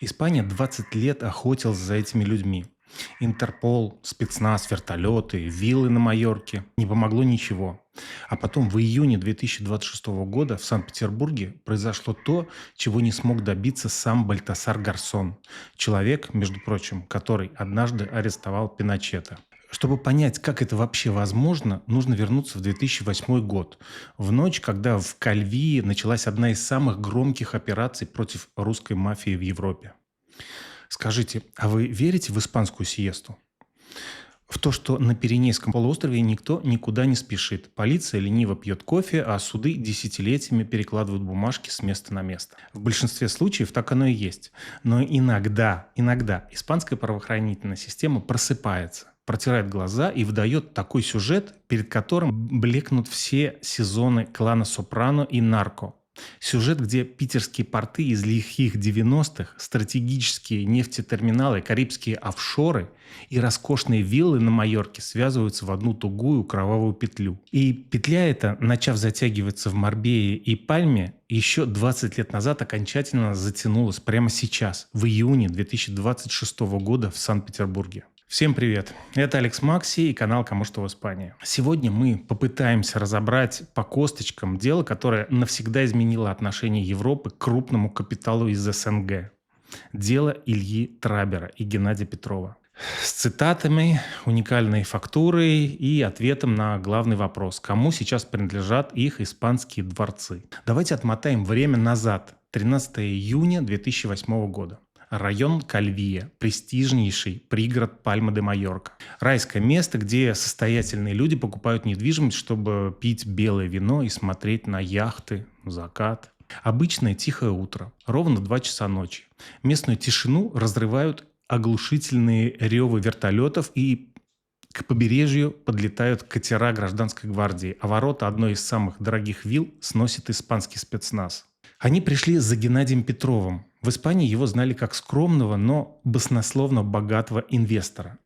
Испания 20 лет охотилась за этими людьми. Интерпол, спецназ, вертолеты, виллы на Майорке. Не помогло ничего. А потом в июне 2026 года в Санкт-Петербурге произошло то, чего не смог добиться сам Бальтасар Гарсон. Человек, между прочим, который однажды арестовал Пиночета. Чтобы понять, как это вообще возможно, нужно вернуться в 2008 год, в ночь, когда в Кальвии началась одна из самых громких операций против русской мафии в Европе. Скажите, а вы верите в испанскую сиесту? В то, что на Пиренейском полуострове никто никуда не спешит. Полиция лениво пьет кофе, а суды десятилетиями перекладывают бумажки с места на место. В большинстве случаев так оно и есть. Но иногда испанская правоохранительная система просыпается, протирает глаза и выдает такой сюжет, перед которым блекнут все сезоны клана Сопрано и Нарко. Сюжет, где питерские порты из лихих 90-х, стратегические нефтетерминалы, карибские офшоры и роскошные виллы на Майорке связываются в одну тугую кровавую петлю. И петля эта, начав затягиваться в Марбее и Пальме, еще 20 лет назад окончательно затянулась прямо сейчас, в июне 2026 года в Санкт-Петербурге. Всем привет! Это Алекс Макси и канал «Кому что в Испании». Сегодня мы попытаемся разобрать по косточкам дело, которое навсегда изменило отношение Европы к крупному капиталу из СНГ. Дело Ильи Трабера и Геннадия Петрова. С цитатами, уникальной фактурой и ответом на главный вопрос, кому сейчас принадлежат их испанские дворцы. Давайте отмотаем время назад, 13 июня 2008 года. Район Кальвия, престижнейший пригород Пальма-де-Майорка. Райское место, где состоятельные люди покупают недвижимость, чтобы пить белое вино и смотреть на яхты, закат. Обычное тихое утро, ровно 2 часа ночи. Местную тишину разрывают оглушительные ревы вертолетов, и к побережью подлетают катера гражданской гвардии, а ворота одной из самых дорогих вилл сносит испанский спецназ. Они пришли за Геннадием Петровым. В Испании его знали как скромного, но баснословно богатого инвестора.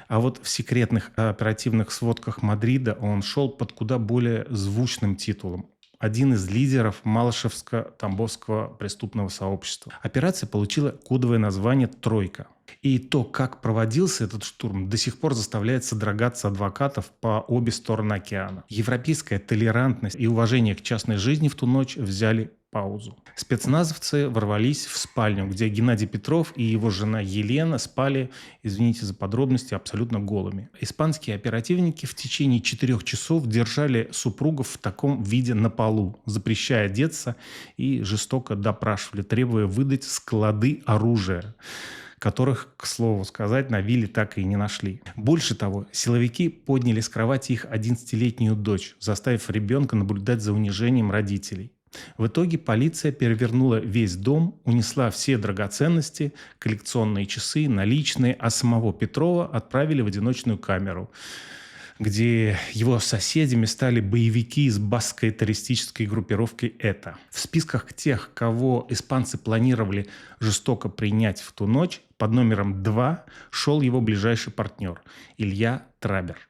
А вот в секретных оперативных сводках Мадрида он шел под куда более звучным титулом. Один из лидеров Малышевско-Тамбовского преступного сообщества. Операция получила кодовое название «Тройка». И то, как проводился этот штурм, до сих пор заставляет содрогаться адвокатов по обе стороны океана. Европейская толерантность и уважение к частной жизни в ту ночь взяли паузу. Спецназовцы ворвались в спальню, где Геннадий Петров и его жена Елена спали, извините за подробности, абсолютно голыми. Испанские оперативники в течение 4 часов держали супругов в таком виде на полу, запрещая одеться, и жестоко допрашивали, требуя выдать склады оружия, которых, к слову сказать, на вилле так и не нашли. Больше того, силовики подняли с кровати их 11-летнюю дочь, заставив ребенка наблюдать за унижением родителей. В итоге полиция перевернула весь дом, унесла все драгоценности, коллекционные часы, наличные, а самого Петрова отправили в одиночную камеру, где его соседями стали боевики из баскской террористической группировки «ЭТА». В списках тех, кого испанцы планировали жестоко принять в ту ночь, под номером 2 шел его ближайший партнер Илья Трабер.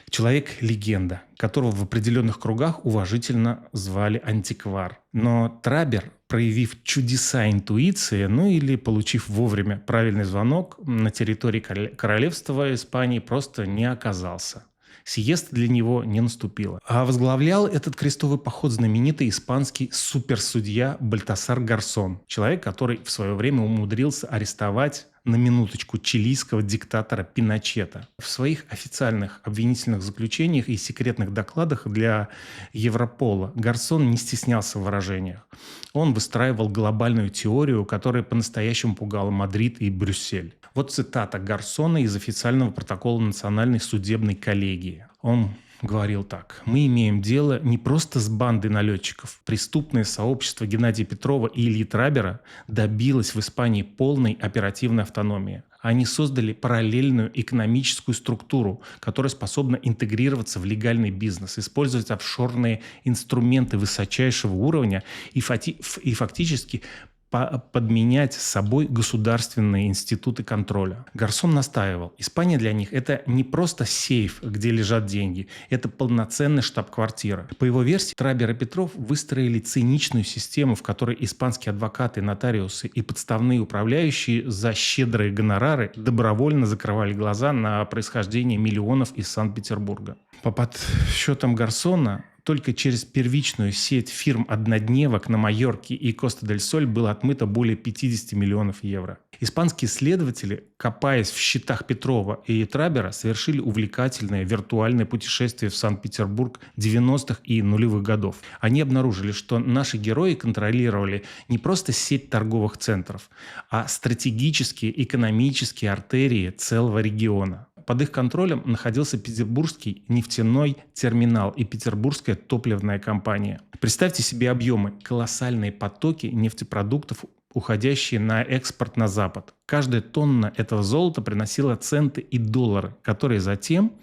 Человек-легенда, которого в определенных кругах уважительно звали антиквар. Но Трабер, проявив чудеса интуиции, или получив вовремя правильный звонок, на территории королевства Испании просто не оказался. Сиеста для него не наступила. А возглавлял этот крестовый поход знаменитый испанский суперсудья Бальтасар Гарсон. Человек, который в свое время умудрился арестовать на минуточку чилийского диктатора Пиночета. В своих официальных обвинительных заключениях и секретных докладах для Европола Гарсон не стеснялся в выражениях. Он выстраивал глобальную теорию, которая по-настоящему пугала Мадрид и Брюссель. Вот цитата Гарсона из официального протокола Национальной судебной коллегии. Он говорил так. «Мы имеем дело не просто с бандой налетчиков. Преступное сообщество Геннадия Петрова и Ильи Трабера добилось в Испании полной оперативной автономии. Они создали параллельную экономическую структуру, которая способна интегрироваться в легальный бизнес, использовать офшорные инструменты высочайшего уровня и фактически подменять с собой государственные институты контроля. Гарсон настаивал, Испания для них это не просто сейф, где лежат деньги, это полноценная штаб-квартира. По его версии, Трабер и Петров выстроили циничную систему, в которой испанские адвокаты, нотариусы и подставные управляющие за щедрые гонорары добровольно закрывали глаза на происхождение миллионов из Санкт-Петербурга. По подсчетам Гарсона, только через первичную сеть фирм-однодневок на Майорке и Коста-дель-Соль было отмыто более 50 миллионов евро. Испанские следователи, копаясь в счетах Петрова и Трабера, совершили увлекательное виртуальное путешествие в Санкт-Петербург 90-х и нулевых годов. Они обнаружили, что наши герои контролировали не просто сеть торговых центров, а стратегические экономические артерии целого региона. Под их контролем находился Петербургский нефтяной терминал и Петербургская топливная компания. Представьте себе объемы, колоссальные потоки нефтепродуктов, уходящие на экспорт на Запад. Каждая тонна этого золота приносила центы и доллары, которые затем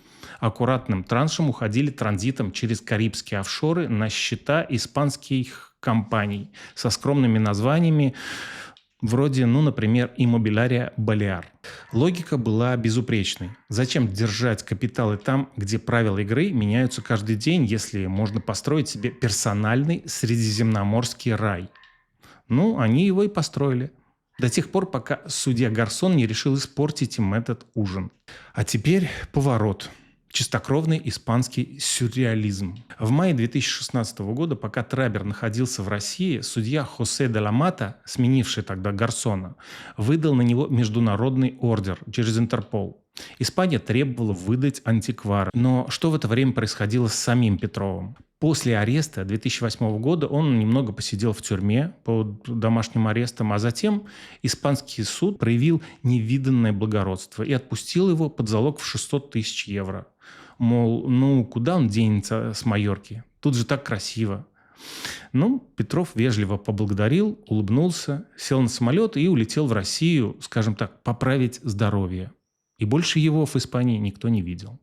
аккуратным траншем уходили транзитом через карибские офшоры на счета испанских компаний со скромными названиями, вроде, например, Immobiliaria Balear. Логика была безупречной. Зачем держать капиталы там, где правила игры меняются каждый день, если можно построить себе персональный средиземноморский рай? Они его и построили. До тех пор, пока судья Гарсон не решил испортить им этот ужин. А теперь поворот. Чистокровный испанский сюрреализм. В мае 2016 года, пока Трабер находился в России, судья Хосе де ла Мата, сменивший тогда Гарсона, выдал на него международный ордер через Интерпол. Испания требовала выдать антиквар. Но что в это время происходило с самим Петровым? После ареста 2008 года он немного посидел в тюрьме под домашним арестом, а затем испанский суд проявил невиданное благородство и отпустил его под залог в 600 тысяч евро. Мол, куда он денется с Майорки? Тут же так красиво. Петров вежливо поблагодарил, улыбнулся, сел на самолет и улетел в Россию, скажем так, поправить здоровье. И больше его в Испании никто не видел.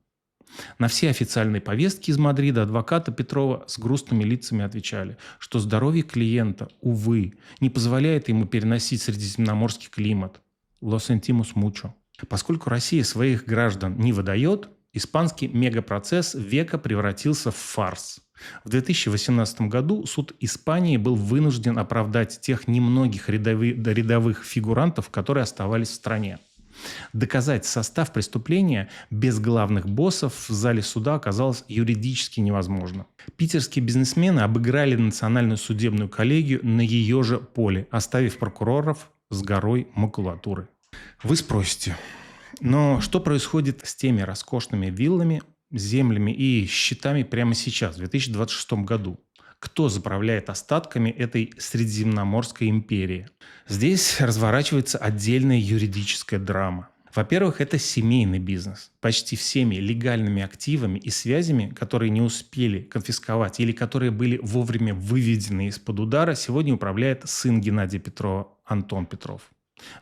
На все официальные повестки из Мадрида адвоката Петрова с грустными лицами отвечали, что здоровье клиента, увы, не позволяет ему переносить средиземноморский климат. Lo sentimos mucho. Поскольку Россия своих граждан не выдает, испанский мегапроцесс века превратился в фарс. В 2018 году суд Испании был вынужден оправдать тех немногих рядовых фигурантов, которые оставались в стране. Доказать состав преступления без главных боссов в зале суда оказалось юридически невозможно. Питерские бизнесмены обыграли национальную судебную коллегию на ее же поле, оставив прокуроров с горой макулатуры. Вы спросите, но что происходит с теми роскошными виллами, землями и счетами прямо сейчас, в 2026 году? Кто заправляет остатками этой Средиземноморской империи? Здесь разворачивается отдельная юридическая драма. Во-первых, это семейный бизнес. Почти всеми легальными активами и связями, которые не успели конфисковать или которые были вовремя выведены из-под удара, сегодня управляет сын Геннадия Петрова, Антон Петров.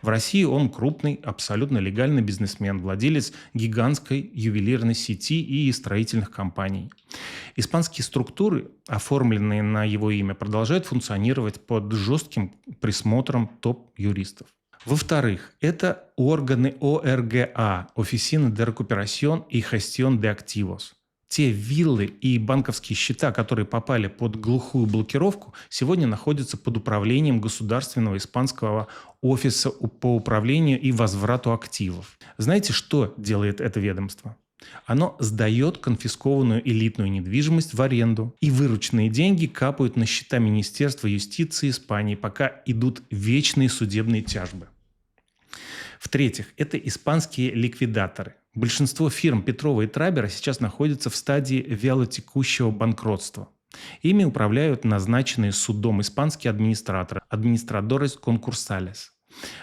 В России он крупный, абсолютно легальный бизнесмен, владелец гигантской ювелирной сети и строительных компаний. Испанские структуры, оформленные на его имя, продолжают функционировать под жестким присмотром топ-юристов. Во-вторых, это органы ОРГА – Oficina de Recuperación y Gestión de Activos. Те виллы и банковские счета, которые попали под глухую блокировку, сегодня находятся под управлением Государственного испанского офиса по управлению и возврату активов. Знаете, что делает это ведомство? Оно сдает конфискованную элитную недвижимость в аренду, и вырученные деньги капают на счета Министерства юстиции Испании, пока идут вечные судебные тяжбы. В-третьих, это испанские ликвидаторы. Большинство фирм Петрова и Трабера сейчас находятся в стадии вялотекущего банкротства. Ими управляют назначенные судом испанские администраторы, администрадores concursales.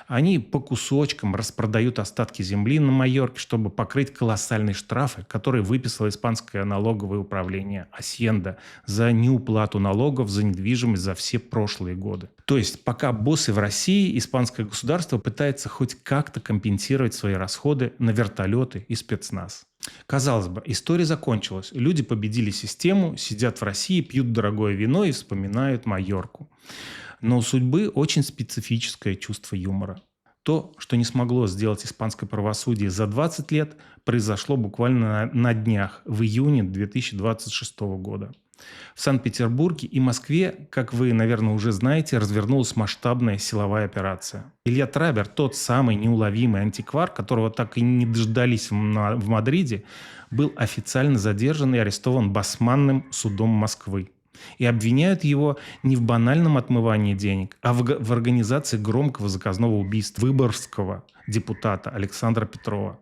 Они по кусочкам распродают остатки земли на Майорке, чтобы покрыть колоссальные штрафы, которые выписало испанское налоговое управление Асьенда за неуплату налогов за недвижимость за все прошлые годы. То есть, пока боссы в России, испанское государство пытается хоть как-то компенсировать свои расходы на вертолеты и спецназ. Казалось бы, история закончилась. Люди победили систему, сидят в России, пьют дорогое вино и вспоминают Майорку. Но у судьбы очень специфическое чувство юмора. То, что не смогло сделать испанское правосудие за 20 лет, произошло буквально на днях, в июне 2026 года. В Санкт-Петербурге и Москве, как вы, наверное, уже знаете, развернулась масштабная силовая операция. Илья Трабер, тот самый неуловимый антиквар, которого так и не дождались в Мадриде, был официально задержан и арестован Басманным судом Москвы. И обвиняют его не в банальном отмывании денег, а в организации громкого заказного убийства выборгского депутата Александра Петрова,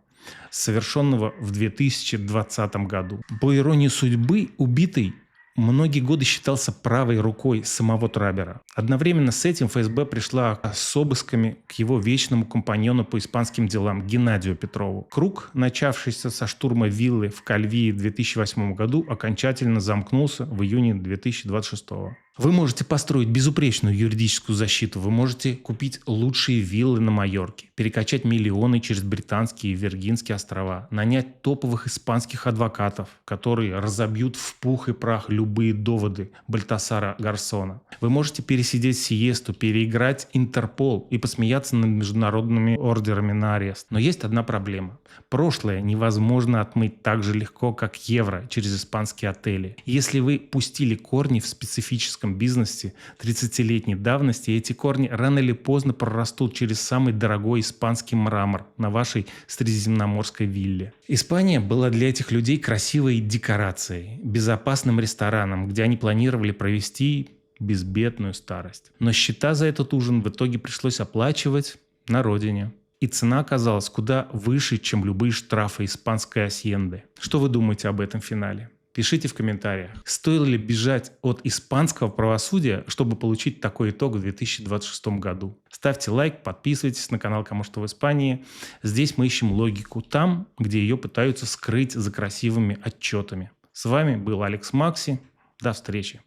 совершенного в 2020 году. По иронии судьбы, убитый многие годы считался правой рукой самого Трабера. Одновременно с этим ФСБ пришла с обысками к его вечному компаньону по испанским делам Геннадию Петрову. Круг, начавшийся со штурма виллы в Кальвии в 2008 году, окончательно замкнулся в июне 2026. Вы можете построить безупречную юридическую защиту, вы можете купить лучшие виллы на Майорке, перекачать миллионы через Британские и Виргинские острова, нанять топовых испанских адвокатов, которые разобьют в пух и прах любые доводы Бальтасара Гарсона. Вы можете пересидеть сиесту, переиграть Интерпол и посмеяться над международными ордерами на арест. Но есть одна проблема. Прошлое невозможно отмыть так же легко, как евро через испанские отели. Если вы пустили корни в специфическом бизнесе 30-летней давности, эти корни рано или поздно прорастут через самый дорогой испанский мрамор на вашей средиземноморской вилле. Испания была для этих людей красивой декорацией, безопасным рестораном, где они планировали провести безбедную старость. Но счета за этот ужин в итоге пришлось оплачивать на родине. И цена оказалась куда выше, чем любые штрафы испанской асьенды. Что вы думаете об этом финале? Пишите в комментариях. Стоило ли бежать от испанского правосудия, чтобы получить такой итог в 2026 году? Ставьте лайк, подписывайтесь на канал «Кому что в Испании». Здесь мы ищем логику там, где ее пытаются скрыть за красивыми отчетами. С вами был Алекс Макси. До встречи.